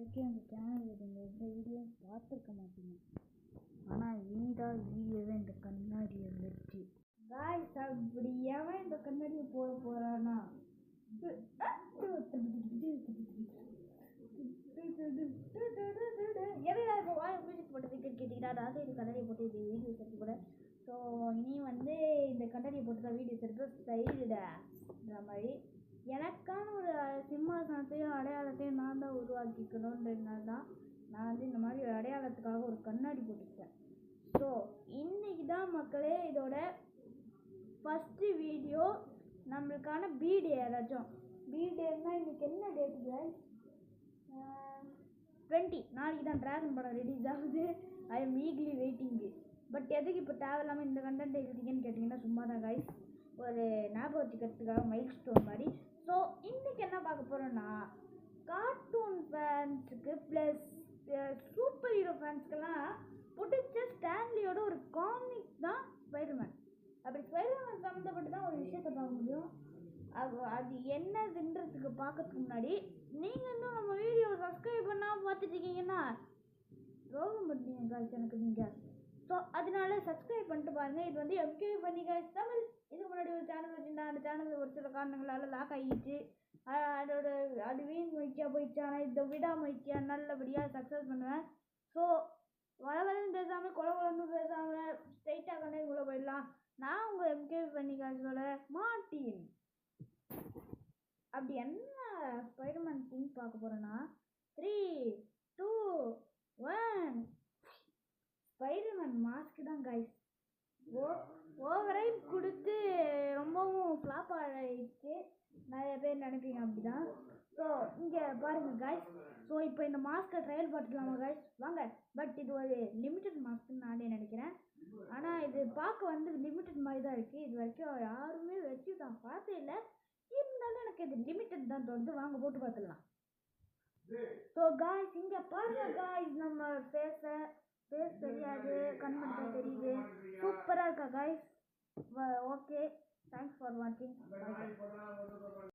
வரைக்கும் அந்த சேனலில் நீங்கள் எந்த வீடியோவும் பார்த்துருக்க மாட்டீங்க. ஆனால் இனிதான் வீடியோவே இந்த கண்ணாடியை வச்சு காய்ஸ் அப்படி எவன் இந்த கண்ணாடியை போட போகிறான்னா எதையா இப்போ மியூசிக் போட்டதுக்கு கேட்டிங்கன்னா நான் இந்த கண்ணாடியை போட்டு இது வீடியோஸ் எடுத்து கூட. ஸோ இனி வந்து இந்த கண்ணாடியை போட்டு தான் வீடியோஸ் எடுத்து ஸ்டைலுன்ற மாதிரி எனக்கான ஒரு சிம்மாசனத்தையும் அடையாளத்தையும் நான் தான் உருவாக்கிக்கணுன்றதுனால தான் நான் வந்து இந்த மாதிரி அடையாளத்துக்காக ஒரு கண்ணாடி போட்டுக்கிட்டேன். ஸோ இன்றைக்கி தான் மக்களே இதோட ஃபஸ்ட்டு வீடியோ. நம்மளுக்கான பி-டே ஏதாச்சும் பி-டேன்னா இன்றைக்கி என்ன டேட்டு 20 நாளைக்கு தான் ட்ராகன் படம் ரிலீஸ் ஆகுது. I am eagerly waiting. But எதுக்கு இப்போ தேவையில்லாமல் இந்த கண்டென்ட் எழுதிங்கன்னு கேட்டிங்கன்னா சும்மா தான் கைஸ், ஒரு ஞாபகம் வச்சுக்கிறதுக்காக மைல் ஸ்டோன் மாதிரி. ஸோ இன்றைக்கி என்ன பார்க்க போகிறோன்னா கார்ட்டூன் ஃபேன்ஸுக்கு ப்ளஸ் சூப்பர் ஹீரோ ஃபேன்ஸ்க்கெல்லாம் பிடிச்ச ஸ்டான்லியோட ஒரு காமிக் தான் ஸ்பைடர்மேன். அப்படி ஸ்பைடர்மேன் சம்மந்தப்பட்டு தான் ஒரு விஷயத்தை பார்க்க முடியும். அது என்னதுன்றதுக்கு பார்க்கறதுக்கு முன்னாடி நீங்கள் இன்னும் நம்ம வீடியோவை சப்ஸ்கிரைப் பண்ணால் பார்த்துட்டு இருக்கீங்கன்னா ரோகம் பண்ணுறீங்க காய்ச்சி எனக்கு நீங்கள். ஸோ அதனால சப்ஸ்கிரைப் பண்ணிட்டு பாருங்கள். இது வந்து எம்கே பண்ணி காய்ச்சி தமிழ். இதுக்கு முன்னாடி ஒரு சேனல் வச்சுருந்தேன். அந்த சேனல் ஒரு சில காரணங்களால் லாக் ஆகிடுச்சு. அது வீண் முயற்சியாக போயிடுச்சு. ஆனால் இதை விடாமுயற்சியாக நல்லபடியாக சக்ஸஸ் பண்ணுவேன். ஸோ வளவலன்னு பேசாமல் குளன்னு பேசாமல் ஸ்ட்ரைட்டாக கண்ணே போயிடலாம். நான் உங்கள் எம்கே பண்ணி காய்ச்சோட மாட்டேன். அப்படி என்ன ஸ்பைடர்மேன் திங்க் பார்க்க போகிறேன்னா 3, 2, 1 ஸ்பைடர்மேன் மாஸ்க் தான் கைஸ். ஓவரைப் கொடுத்து ரொம்பவும் ஃப்ளாப் ஆகிடுச்சு. நிறைய பேர் நினைப்பீங்க அப்படி தான். ஸோ இங்கே பாருங்கள் கைஸ். ஸோ இப்போ இந்த மாஸ்க்கை ட்ரையல் பார்த்துக்கலாமா கைஸ்? வாங்க. பட் இது ஒரு லிமிட்டட் மாஸ்க்குன்னு நானே நினைக்கிறேன். ஆனால் இது பார்க்க வந்து லிமிட்டட் மாதிரி தான் இருக்குது. இது வரைக்கும் யாருமே வச்சு நான் பார்த்தே இல்லை. இருந்தாலும் எனக்கு இது லிமிட்டட் தான் தோணுது. வாங்க போட்டு பார்த்துக்கலாம். ஸோ காய்ஸ் இங்கே பாருங்க காய்ஸ், நம்ம ஃபேஸ் தெரியாது, கண் மட்டும் தெரியுது. சூப்பராக இருக்கா காய்ஸ். ஓகே, தேங்க்ஸ் ஃபார் வாட்சிங்.